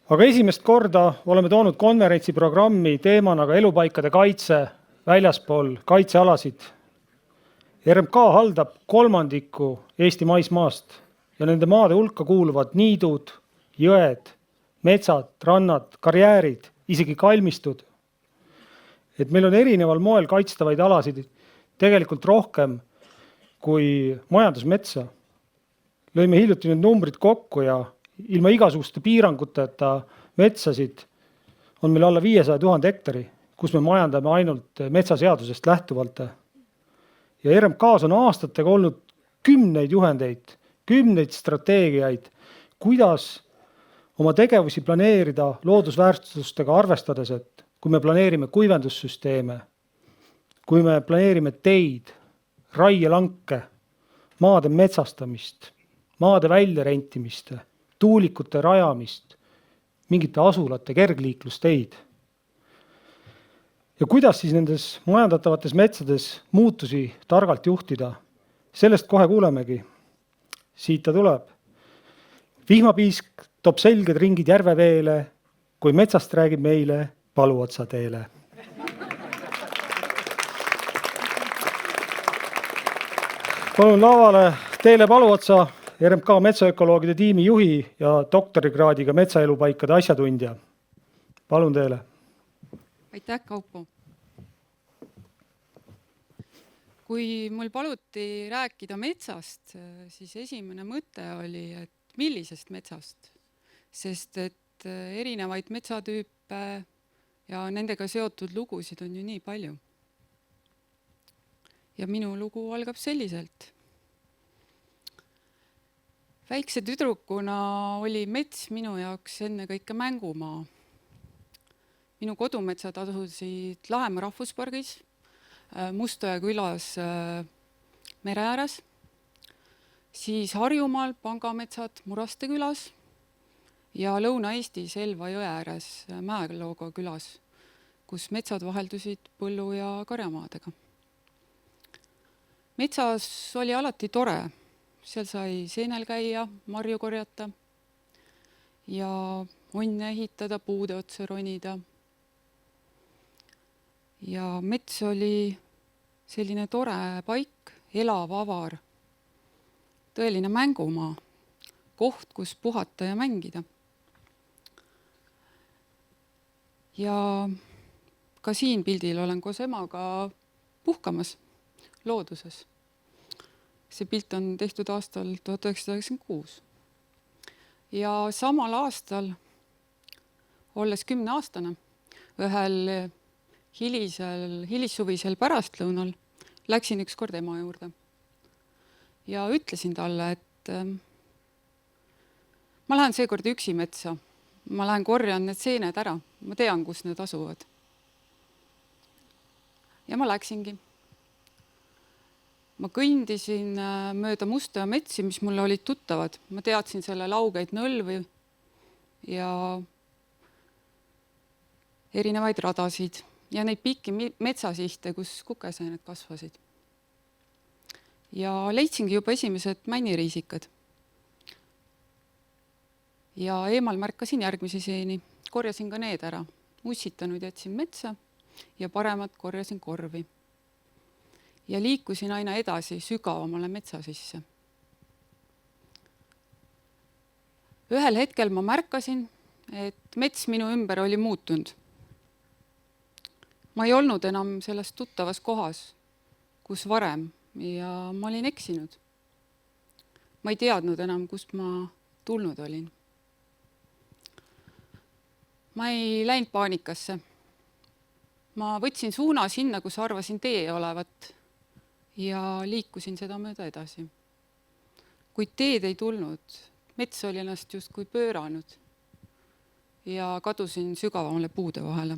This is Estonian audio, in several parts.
Aga esimest korda oleme toonud konverentsiprogrammi teemana ka elupaikade kaitse väljaspool kaitsealasid. RMK haldab 1/3 Eesti maismaast ja nende maade hulka kuuluvad niidud, jõed, metsad, rannad, karjäärid, isegi kalmistud. Et meil on erineval moel kaitstavaid alasid tegelikult rohkem kui majandusmetsa. Lõime hiljuti need numbrid kokku ja ilma igasuguste piiranguteta metsasid on meil alla 500 000 hektari, kus me majandame ainult metsaseadusest lähtuvalt. Ja RMKs on aastatega olnud kümneid juhendeid, kümneid strateegiaid, kuidas oma tegevusi planeerida loodusväärtustega arvestades, et kui me planeerime kuivendussüsteeme, kui me planeerime teid, raielanke, maade metsastamist, maade väljarentimist, tuulikute rajamist, mingite asulate kergliiklusteid. Ja kuidas siis nendes majandatavates metsades muutusi targalt juhtida? Sellest kohe kuulemegi. Siit ta tuleb. Vihmapiisk toob selged ringid järveveele, kui metsast räägib meile Paluotsa teele. Palun lavale teele Paluotsa, RMK metsaökoloogide tiimi juhi ja doktorikraadiga metsaelupaikade asjatundja. Palun teele. Aitäh, Kaupo. Kui mul paluti rääkida metsast, siis esimene mõte oli, et millisest metsast, sest et erinevaid metsatüüpe ja nendega seotud lugusid on ju nii palju. Ja minu lugu algab selliselt. Väikse tüdrukuna oli mets minu jaoks enne kõike mängumaa. Minu kodumetsad asusid Lahemaa rahvuspargis, Mustoja külas mere ääres, siis Harjumaal Pangametsad Muraste külas ja Lõuna-Eestis Elva jõe ääres Mäelooga külas, kus metsad vaheldusid põllu- ja karjamaadega. Metsas oli alati tore, seal sai seenel käia, marju korjata ja onne ehitada, puude otsa ronida. Ja mets oli selline tore paik, elav, avar, tõeline mängumaa, koht, kus puhata ja mängida. Ja ka siin pildil olen koos emaga puhkamas looduses. See pilt on tehtud aastal 1996. Ja samal aastal, olles 10-aastane, ühel hilissuvisel pärastlõunal läksin üks kord ema juurde ja ütlesin talle, et ma lähen seekord üksi metsa. Ma lähen korjan need seened ära. Ma tean, kus need asuvad. Ja ma läksingi. Ma kõndisin mööda Mustoja metsi, mis mulle olid tuttavad. Ma teadsin selle laugeid nõlvi ja erinevaid radasid ja neid pikki metsasihte, kus kukeseened kasvasid. Ja leidsingi juba esimesed männiriisikad. Ja eemal märkasin järgmisi seeni. Korjasin ka need ära. Ussitanud jätsin metsa ja paremat korjasin korvi. Ja liikusin aina edasi sügavamale metsa sisse. Ühel hetkel ma märkasin, et mets minu ümber oli muutunud. Ma ei olnud enam selles tuttavas kohas, kus varem, ja ma olin eksinud. Ma ei teadnud enam, kust ma tulnud olin. Ma ei läinud paanikasse. Ma võtsin suuna sinna, kus arvasin tee olevat ja liikusin seda mööda edasi. Kuid teed ei tulnud, mets oli ennast justkui pööranud ja kadusin sügavamale puude vahele.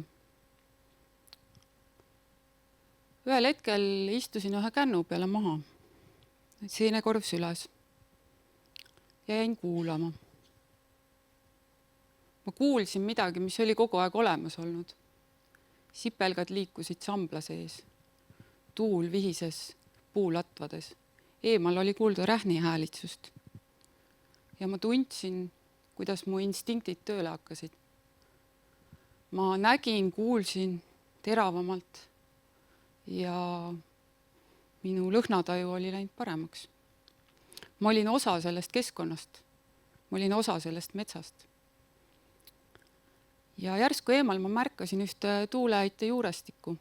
Ühel hetkel istusin ühe kännu peale maha, seenekorv süles ja jäin kuulama. Ma kuulsin midagi, mis oli kogu aeg olemas olnud. Sipelgad liikusid sambla sees. Tuul vihises puulatvades. Eemal oli kuulda rähni häälitsust. Ja ma tundsin, kuidas mu instinktid tööle hakkasid. Ma nägin, kuulsin teravamalt ja minu lõhnataju oli läinud paremaks. Ma olin osa sellest keskkonnast, ma olin osa sellest metsast. Ja järsku eemal ma märkasin ühte tuuleaite juurestikku.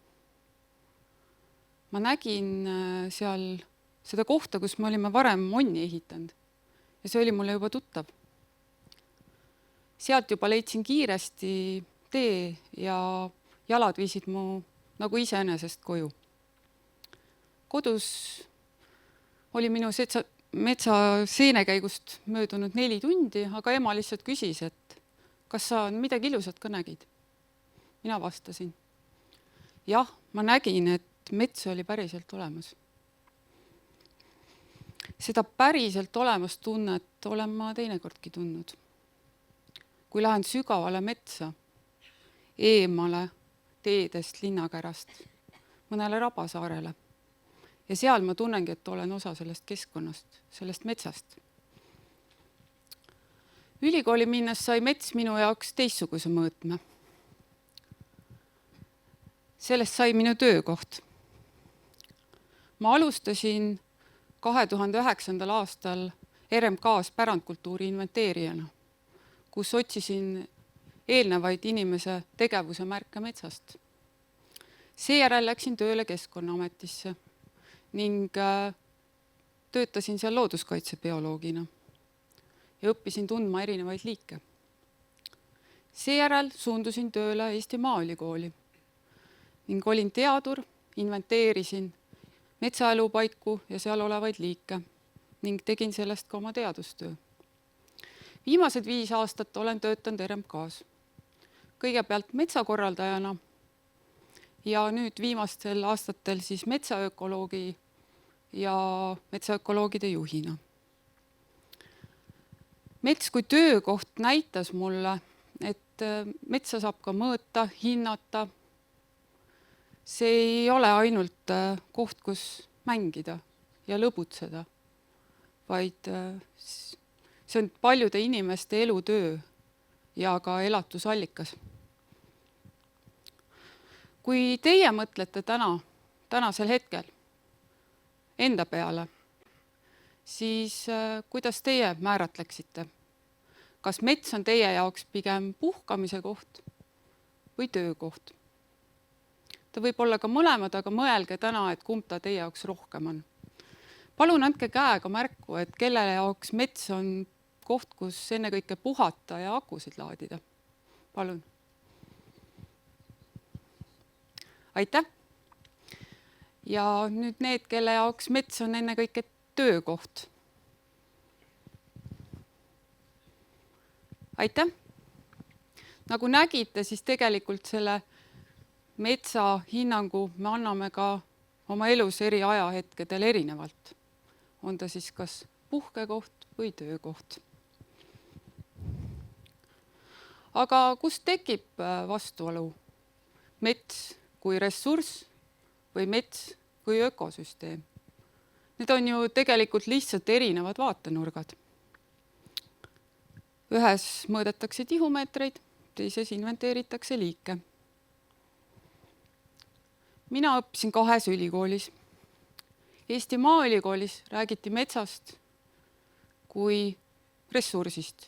Ma nägin seal seda kohta, kus me olime varem monni ehitanud ja see oli mulle juba tuttav. Sealt juba leidsin kiiresti tee ja jalad viisid mu nagu iseenesest koju. Kodus oli minu metsa seenekäigust möödunud 4 tundi, aga ema lihtsalt küsis, et kas sa midagi ilusat ka nägid? Mina vastasin. Jah, ma nägin, et mets oli päriselt olemas. Seda päriselt olemas tunnet olen ma teinekordki tundnud. Kui lähen sügavale metsa, eemale teedest linnakärast, mõnele rabasaarele. Ja seal ma tunnengi, et olen osa sellest keskkonnast, sellest metsast. Ülikooli minnes sai mets minu jaoks teistsuguse mõõtme. Sellest sai minu töökoht. Ma alustasin 2009. aastal RMK-s pärandkultuuri inventeerijana, kus otsisin eelnevaid inimese tegevuse märke metsast. Seejärel läksin tööle Keskkonnaametisse ning töötasin seal looduskaitsebioloogina ja õppisin tundma erinevaid liike. Seejärel suundusin tööle Eesti Maaülikooli ning olin teadur, inventeerisin metsaelupaiku ja seal olevaid liike ning tegin sellest ka oma teadustöö. Viimased 5 aastat olen töötanud RMK-s. Kõigepealt metsakorraldajana ja nüüd viimastel aastatel siis metsaökoloogi ja metsaökoloogide juhina. Mets kui töökoht näitas mulle, et metsa saab ka mõõta, hinnata. See ei ole ainult koht, kus mängida ja lõbutseda, vaid see on paljude inimeste elutöö ja ka elatusallikas. Kui teie mõtlete tänasel hetkel enda peale, siis kuidas teie määratleksite? Kas mets on teie jaoks pigem puhkamise koht või töökoht? Ta võib olla ka mõlemad, aga mõelge täna, et kumb ta teie jaoks rohkem on. Palun andke käega märku, et kelle jaoks mets on koht, kus ennekõike puhata ja akusid laadida. Palun. Aitäh! Ja nüüd need, kelle jaoks mets on ennekõike töökoht. Aitäh! Nagu nägite, siis tegelikult selle metsa hinnangu me anname ka oma elus eri ajahetkedel erinevalt. On ta siis kas puhkekoht või töökoht. Aga kus tekib vastuolu? Mets kui ressurss või mets kui ökosüsteem? Need on ju tegelikult lihtsalt erinevad vaatenurgad. Ühes mõõdetakse tihumeetreid, teises inventeeritakse liike. Mina õppisin 2 ülikoolis. Eesti Maaülikoolis räägiti metsast kui ressursist.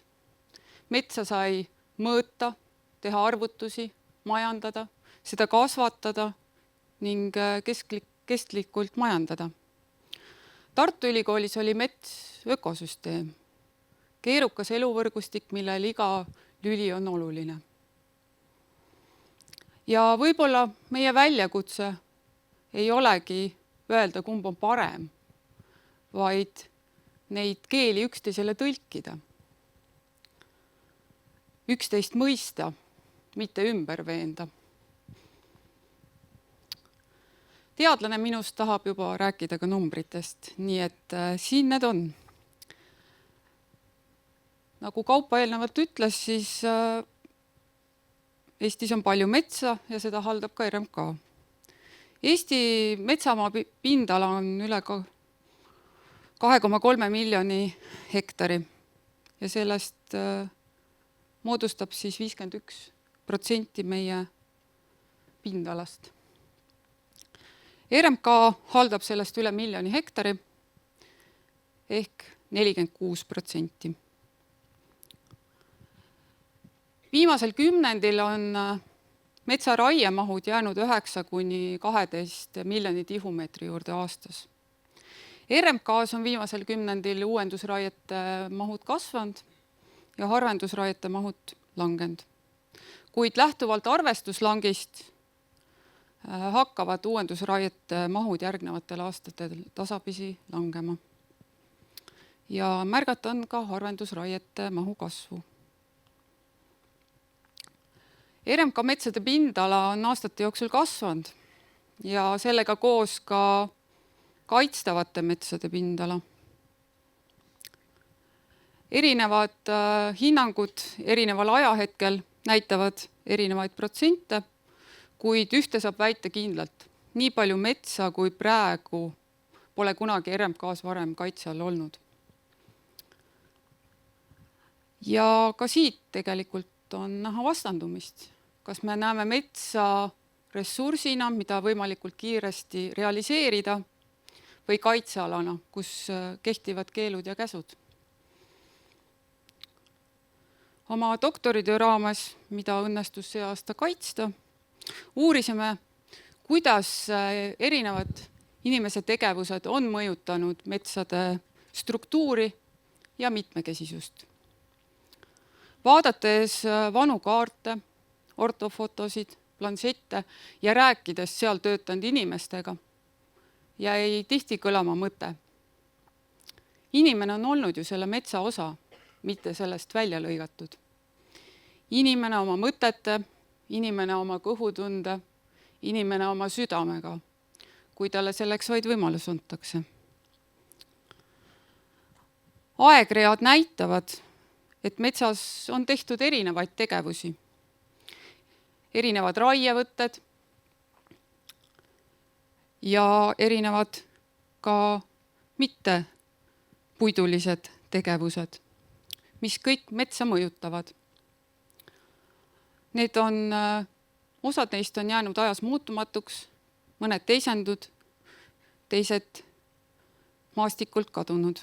Metsa sai mõõta, teha arvutusi, majandada, seda kasvatada ning kestlikult majandada. Tartu Ülikoolis oli mets ökosüsteem, keerukas eluvõrgustik, millel iga lüli on oluline. Ja võib-olla meie väljakutse ei olegi öelda, kumb on parem, vaid neid keeli üksteisele tõlkida. Üksteist mõista, mitte ümber veenda. Teadlane minust tahab juba rääkida ka numbritest, nii et siin need on. Nagu Kaupa eelnevalt ütles, siis Eestis on palju metsa ja seda haldab ka RMK. Eesti metsamaa pindala on üle 2,3 miljoni hektari ja sellest moodustab siis 51% meie pindalast. RMK haldab sellest üle 1 miljoni hektari ehk 46%. Viimasel kümnendil on metsaraiemahud jäänud 9–12 miljoni tihumeetri juurde aastas. RMK-s on viimasel kümnendil uuendusraiete mahud kasvanud ja harvendusraiete mahud langenud. Kuid lähtuvalt arvestuslangist hakkavad uuendusraiete mahud järgnevatel aastatel tasapisi langema. Ja märgata on ka harvendusraiete mahu kasvu. RMK metsade pindala on aastate jooksul kasvanud ja sellega koos ka kaitstavate metsade pindala. Erinevad hinnangud erineval ajahetkel näitavad erinevaid protsente, kuid ühte saab väita kindlalt. Nii palju metsa kui praegu pole kunagi RMK-s varem kaitse all olnud. Ja ka siit tegelikult on näha vastandumist. Kas me näeme metsa ressursina, mida võimalikult kiiresti realiseerida, või kaitsealana, kus kehtivad keelud ja käsud. Oma doktoritöö raames, mida õnnestus see aasta kaitsta, uurisime, kuidas erinevad inimese tegevused on mõjutanud metsade struktuuri ja mitmekesisust. Vaadates vanu kaarte, ortofotosid, planšette ja rääkides seal töötanud inimestega, jäi tihti kõlama mõte. Inimene on olnud ju selle metsa osa, mitte sellest välja lõigatud. Inimene oma mõtete, inimene oma kõhutunde, inimene oma südamega, kui talle selleks vaid võimalus antakse. Aegread näitavad, et metsas on tehtud erinevaid tegevusi. Erinevad raievõtted ja erinevad ka mitte puidulised tegevused, mis kõik metsa mõjutavad. Osad neist on jäänud ajas muutumatuks, mõned teisendud, teised maastikult kadunud.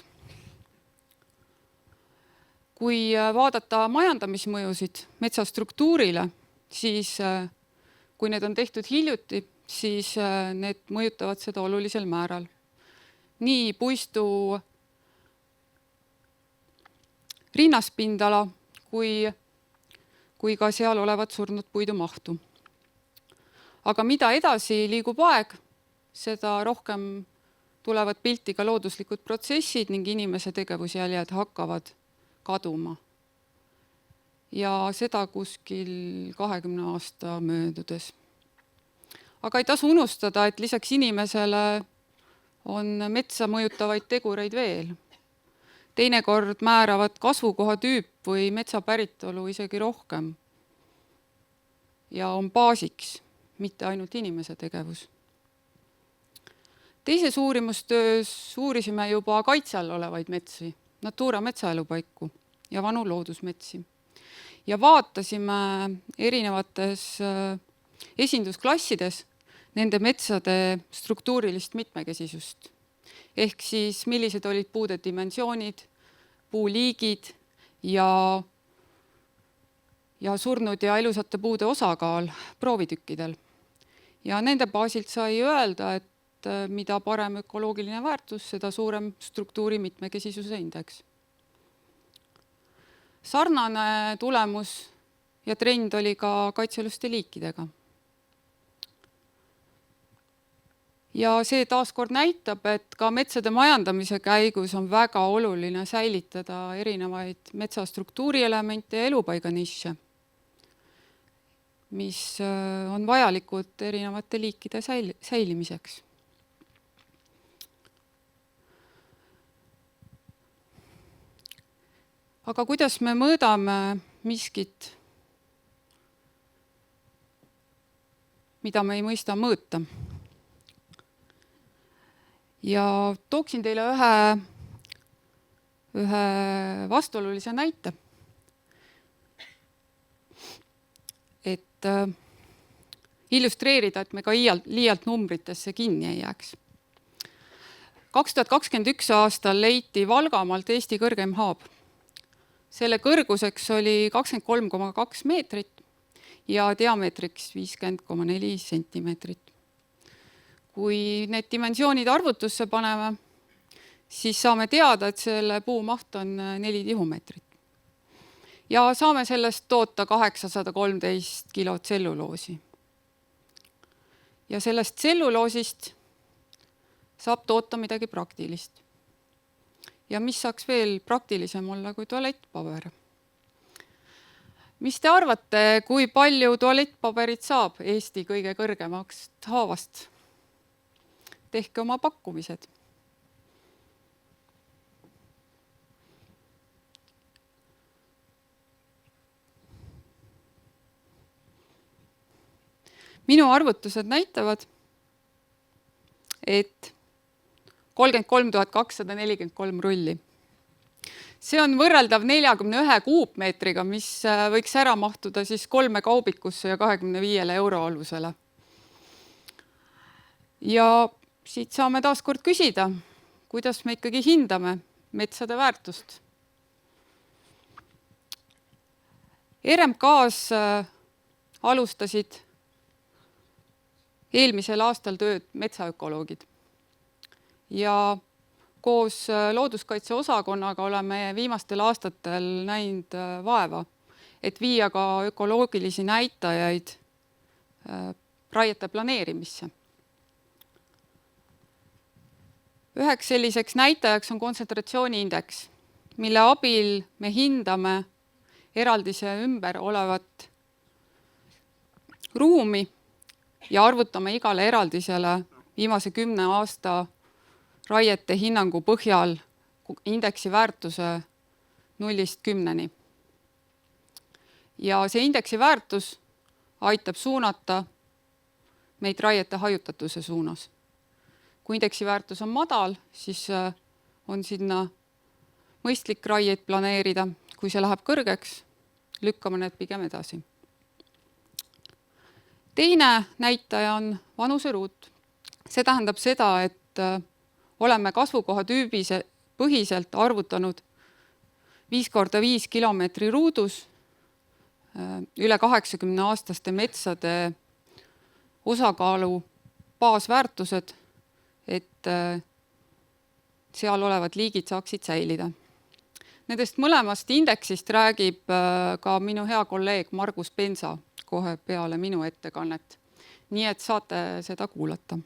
Kui vaadata majandamismõjusid metsastruktuurile, siis kui need on tehtud hiljuti, siis need mõjutavad seda olulisel määral. Nii puistu rinnaspindala kui ka seal olevat surnud puidu mahtu. Aga mida edasi liigub aeg, seda rohkem tulevad pilti ka looduslikud protsessid ning inimese tegevusjäljed hakkavad kaduma. Ja seda kuskil 20 aasta möödudes. Aga ei tasu unustada, et lisaks inimesele on metsa mõjutavaid tegureid veel. Teinekord määravad kasvukoha tüüp või metsa päritolu isegi rohkem. Ja on baasiks, mitte ainult inimese tegevus. Teises uurimustöös uurisime juba kaitse all olevaid metsi, Natura metsaelupaiku ja vanu loodusmetsi. Ja vaatasime erinevates esindusklassides nende metsade struktuurilist mitmekesisust. Ehk siis millised olid puude dimensioonid, puuliigid ja surnud ja elusate puude osakaal proovitükkidel. Ja nende baasilt sai öelda, et mida parem ökoloogiline väärtus, seda suurem struktuuri mitmekesisuse indeks. Sarnane tulemus ja trend oli ka kaitsealuste liikidega. Ja see taaskord näitab, et ka metsade majandamise käigus on väga oluline säilitada erinevaid metsastruktuurielemente ja elupaiganišše, mis on vajalikud erinevate liikide säilimiseks. Aga kuidas me mõõdame miskit, mida me ei mõista mõõta? Ja tooksin teile ühe vastuolulise näite. et illustreerida, et me ka liialt numbritesse kinni ei jääks. 2021 aastal leiti Valgamaalt Eesti kõrgem haab. Selle kõrguseks oli 23,2 meetrit ja diameetriks 50,4 sentimeetrit. Kui need dimensioonid arvutusse paneme, siis saame teada, et selle puu maht on 4 tihumeetrit. Ja saame sellest toota 813 kilo tselluloosi. Ja sellest tselluloosist saab toota midagi praktilist. Ja mis saaks veel praktilisem olla kui tualettpaber? Mis te arvate, kui palju tualettpaberit saab Eesti kõige kõrgemast haavast? Tehke oma pakkumised. Minu arvutused näitavad, et 33 243 rulli. See on võrreldav 41 kuupmeetriga, mis võiks ära mahtuda siis 3 kaubikusse ja 25 euro alusele. Ja siit saame taas kord küsida, kuidas me ikkagi hindame metsade väärtust. RMK-s alustasid eelmisel aastal tööd metsaökoloogid ja koos looduskaitse osakonnaga oleme viimastel aastatel näinud vaeva, et viia ka ökoloogilisi näitajaid raiete planeerimisse. Üheks selliseks näitajaks on kontsentratsiooniindeks, mille abil me hindame eraldise ümber olevat ruumi ja arvutame igale eraldisele viimase 10 aasta raiete hinnangu põhjal indeksi väärtuse 0–10. Ja see indeksi väärtus aitab suunata meid raiete hajutatuse suunas. Kui indeksi väärtus on madal, siis on sinna mõistlik raieid planeerida. Kui see läheb kõrgeks, lükkame need pigem edasi. Teine näitaja on vanuseruut. See tähendab seda, et oleme kasvukoha tüübis põhiselt arvutanud 5x5 kilomeetri ruudus üle 80 aastaste metsade osakaalu baasväärtused, et seal olevad liigid saaksid säilida. Nendest mõlemast indeksist räägib ka minu hea kolleeg Margus Pensa kohe peale minu ettekannet. Nii et saate seda kuulata.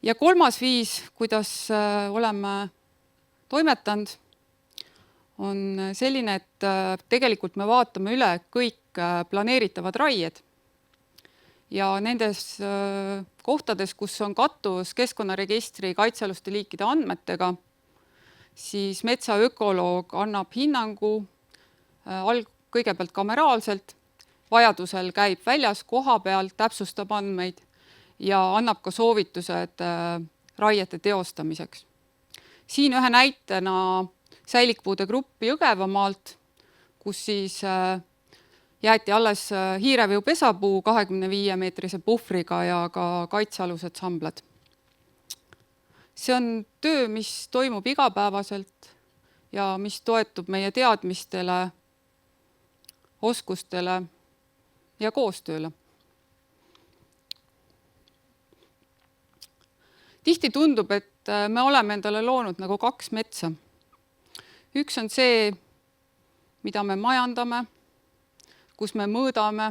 Ja kolmas viis, kuidas oleme toimetanud, on selline, et tegelikult me vaatame üle kõik planeeritavad raied. Ja nendes kohtades, kus on kattuvus keskkonnaregistri kaitsealuste liikide andmetega, siis metsaökoloog annab hinnangu kõigepealt kameraalselt, vajadusel käib väljas koha peal, täpsustab andmeid ja annab ka soovitused raiete teostamiseks. Siin ühe näitena säilikpuude grupp Jõgevamaalt, kus siis jäeti alles hiireviu pesapuu 25-meetrise puhvriga ja ka kaitsealused samblad. See on töö, mis toimub igapäevaselt ja mis toetub meie teadmistele, oskustele ja koostööle. Tihti tundub, et me oleme endale loonud nagu 2 metsa. Üks on see, mida me majandame, kus me mõõdame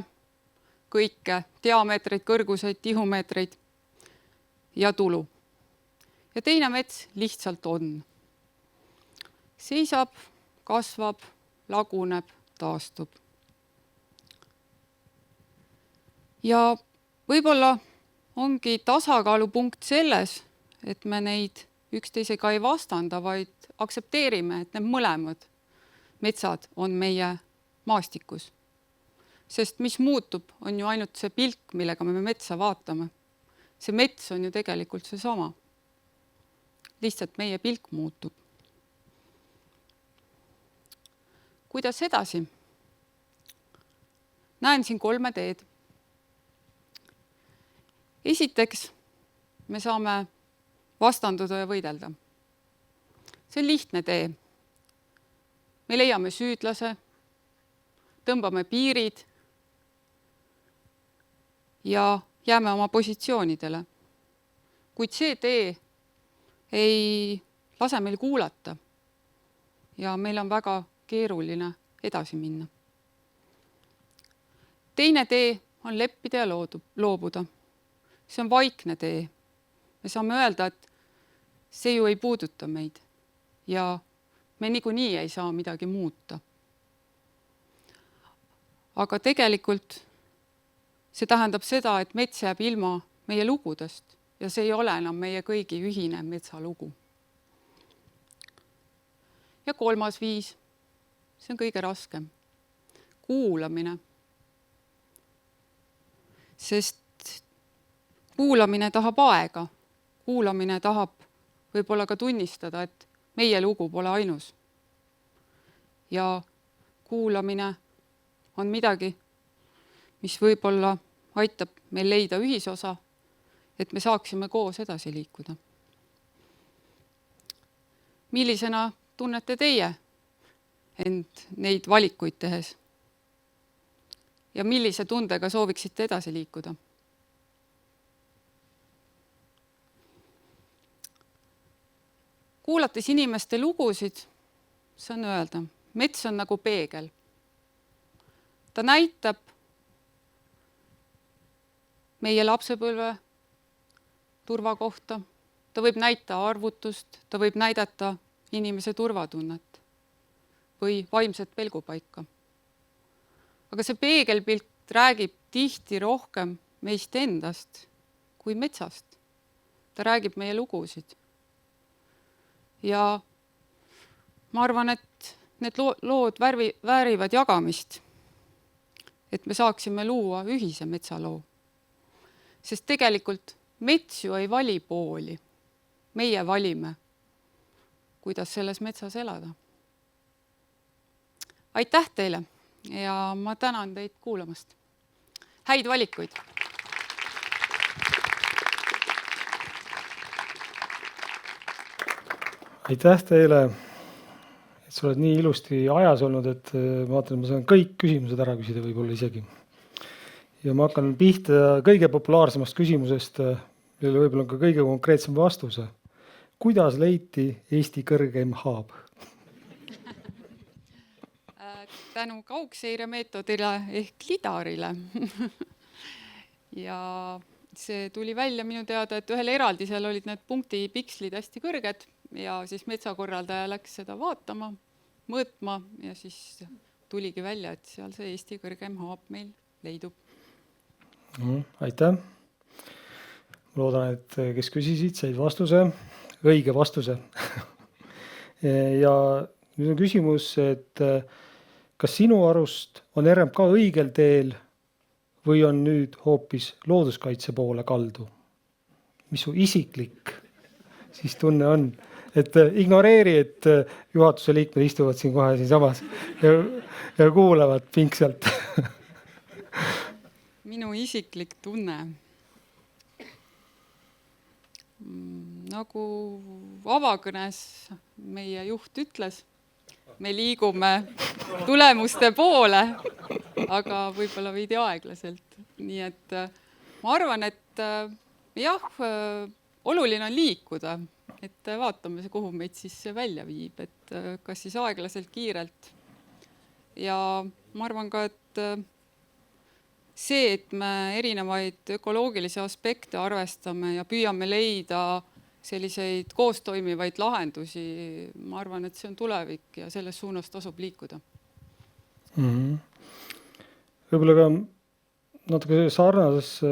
kõike, diameetreid, kõrguseid, tihumeetreid ja tulu. Ja teine mets lihtsalt on. Seisab, kasvab, laguneb, taastub. Ja võib-olla ongi tasakaalupunkt selles, et me neid üksteisega ei vastanda, vaid aktsepteerime, et need mõlemad metsad on meie maastikus. Sest mis muutub, on ju ainult see pilk, millega me metsa vaatame. See mets on ju tegelikult see sama. Lihtsalt meie pilk muutub. Kuidas edasi? näen siin 3 teed. Esiteks, me saame vastanduda ja võidelda. See on lihtne tee. Me leiame süüdlase, tõmbame piirid ja jääme oma positsioonidele. Kuid see tee ei lase meil kuulata ja meil on väga keeruline edasi minna. Teine tee on leppida ja loobuda. See on vaikne tee. Me saame öelda, et see ju ei puuduta meid ja me niikuinii ei saa midagi muuta. Aga tegelikult see tähendab seda, et mets jääb ilma meie lugudest ja see ei ole enam meie kõigi ühine metsalugu. Ja 3. viis, see on kõige raskem. Kuulamine. Sest kuulamine tahab aega. Kuulamine tahab võib-olla ka tunnistada, et meie lugu pole ainus. Ja kuulamine on midagi, mis võib-olla aitab meil leida ühisosa, et me saaksime koos edasi liikuda. Millisena tunnete teie end neid valikuid tehes? Ja millise tundega sooviksite edasi liikuda? Kuulates inimeste lugusid, saan öelda, mets on nagu peegel. Ta näitab meie lapsepõlve turvakohta, ta võib näita arvutust, ta võib näidata inimese turvatunnet või vaimset pelgupaika. Aga see peegelpilt räägib tihti rohkem meist endast kui metsast. Ta räägib meie lugusid. Ja ma arvan, et need lood väärivad jagamist, et me saaksime luua ühise metsaloo. Sest tegelikult mets ju ei vali pooli. Meie valime, kuidas selles metsas elada. Aitäh teile ja ma tänan teid kuulamast. Häid valikuid! Aitäh teile, et sa oled nii ilusti ajas olnud, et ma vaatan, et ma saan kõik küsimused ära küsida võib-olla isegi. Ja ma hakkan pihta kõige populaarsemast küsimusest, millele võib-olla on ka kõige konkreetsem vastuse. Kuidas leiti Eesti kõrgeim haab? Tänu kaugseire meetodile ehk lidarile. Ja see tuli välja minu teada, et ühel eraldisel olid need punktipikslid hästi kõrged ja siis metsakorraldaja läks seda vaatama, mõõtma ja siis tuligi välja, et seal see Eesti kõrgeim haab meil leidub. Aitäh! Ma loodan, et kes küsisid, said vastuse, õige vastuse. Ja nüüd on küsimus, et kas sinu arust on RMK õigel teel või on nüüd hoopis looduskaitse poole kaldu? Mis su isiklik siis tunne on? Et ignoreeri, et juhatuse liikmed istuvad siin kohe siin samas ja kuulavad pingsalt. Minu isiklik tunne. Nagu avakõnes meie juht ütles, me liigume tulemuste poole, aga võib-olla veidi aeglaselt. Nii et ma arvan, et jah, oluline on liikuda, et vaatame, kuhu meid siis välja viib, et kas siis aeglaselt, kiirelt. Ja ma arvan ka, et see, et me erinevaid ökoloogilisi aspekte arvestame ja püüame leida selliseid koostoimivaid lahendusi, ma arvan, et see on tulevik ja selles suunas tasub liikuda. Võib-olla ka natuke sarnases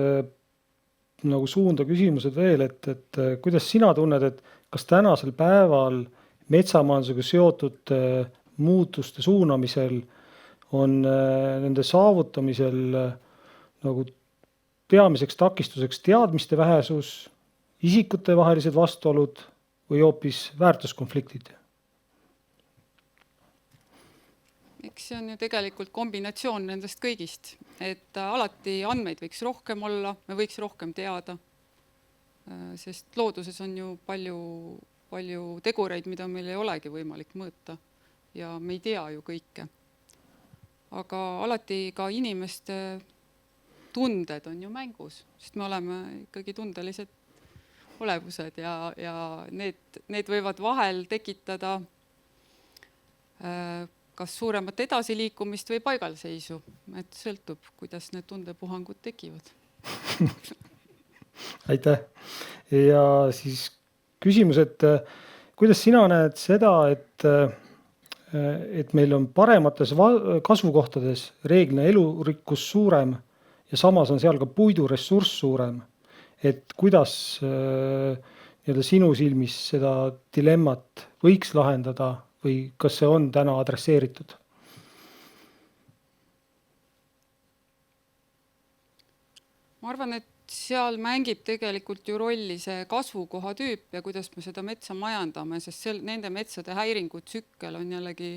nagu suunda küsimused veel, et kuidas sina tunned, et kas tänasel päeval metsamajandusega seotud muutuste suunamisel on nende saavutamisel nagu peamiseks takistuseks teadmiste vähesus, isikute vahelised vastuolud või hoopis väärtuskonfliktid? Eks see on ju tegelikult kombinatsioon nendest kõigist. et alati andmeid võiks rohkem olla, me võiks rohkem teada, sest looduses on ju palju tegureid, mida meil ei olegi võimalik mõõta ja me ei tea ju kõike. Aga alati ka inimeste tunded on ju mängus, sest me oleme ikkagi tundelised olevused ja need võivad vahel tekitada kas suuremat edasiliikumist või paigalseisu, et sõltub, kuidas need tundepuhangud tekivad. Aitäh. Ja siis küsimus, et kuidas sina näed seda, et meil on paremates kasvukohtades reeglina elurikkus suurem ja samas on seal ka puiduressurss suurem. Et kuidas sinu silmis seda dilemmat võiks lahendada või kas see on täna adresseeritud? Ma arvan, et seal mängib tegelikult ju rolli see kasvukoha tüüp ja kuidas me seda metsa majandame, sest nende metsade häiringutsükkel on jällegi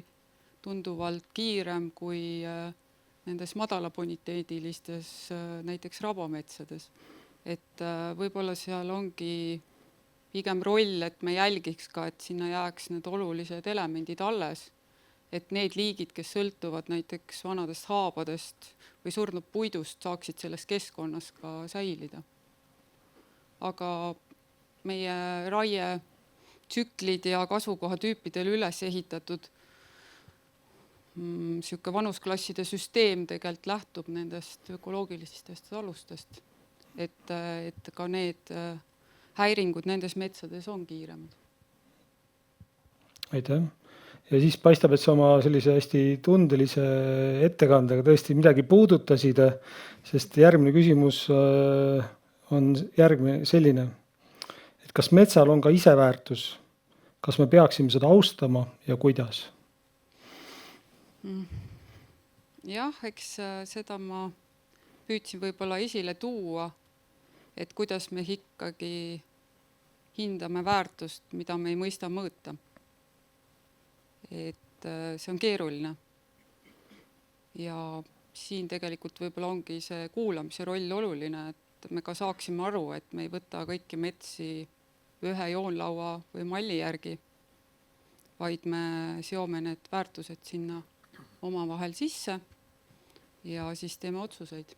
tunduvalt kiirem kui nendes madalaboniteedilistes näiteks rabametsades. Et võib-olla seal ongi pigem roll, et me jälgiks ka, et sinna jääks need olulised elemendid alles, et need liigid, kes sõltuvad näiteks vanadest haabadest või surnud puidust, saaksid selles keskkonnas ka säilida. Aga meie raie tsüklid ja kasvukoha tüüpidel üles ehitatud siuke vanusklasside süsteem tegelikult lähtub nendest ökoloogilistest alustest, et ka need häiringud nendes metsades on kiiremad. Aitäh. Ja siis paistab, et sa oma sellise hästi tundelise ettekandega tõesti midagi puudutasid, sest järgmine küsimus on järgmine selline, et kas metsal on ka iseväärtus? Kas me peaksime seda austama ja kuidas? Jah, eks seda ma püüdsin võib-olla esile tuua, et kuidas me ikkagi hindame väärtust, mida me ei mõista mõõta. Et see on keeruline. Ja siin tegelikult võib-olla ongi see kuulamise roll oluline, et me ka saaksime aru, et me ei võta kõiki metsi ühe joonlaua või malli järgi, vaid me seome need väärtused sinna omavahel sisse ja siis teeme otsuseid,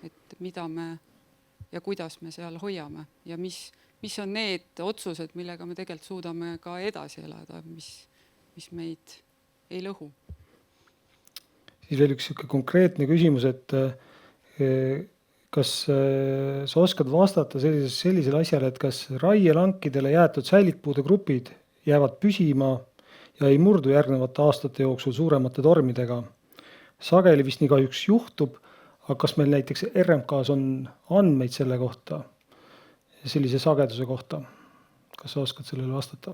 et mida me ja kuidas me seal hoiame ja mis on need otsused, millega me tegelikult suudame ka edasi elada, mis meid ei lõhu. Siis veel üks konkreetne küsimus, et kas sa oskad vastata sellisele asjale, et kas raielankidele jäetud säilikpuude grupid jäävad püsima ja ei murdu järgnevate aastate jooksul suuremate tormidega? Sageli vist nii kahjuks juhtub, aga kas meil näiteks RMKs on andmeid selle kohta, sellise sageduse kohta? Kas sa oskad sellele vastata?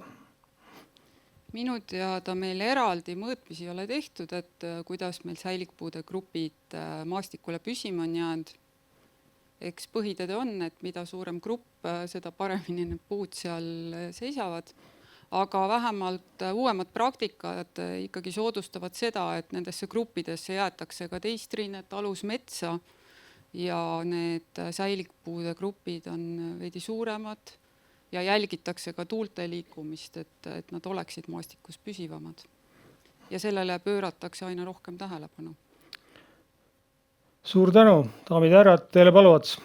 Minu teada meil eraldi mõõtmisi ei ole tehtud, et kuidas meil säilikpuude grupid maastikule püsima on jäänud. Eks põhitõde on, et mida suurem grupp, seda paremini need puud seal seisavad. Aga vähemalt uuemad praktikad ikkagi soodustavad seda, et nendesse gruppidesse jäetakse ka teist rinnet alusmetsa ja need säilikpuude grupid on veidi suuremad ja jälgitakse ka tuulte liikumist, et nad oleksid maastikus püsivamad. Ja sellele pööratakse aina rohkem tähelepanu. Suur tänu, daamid ja härrad, teile Paluots!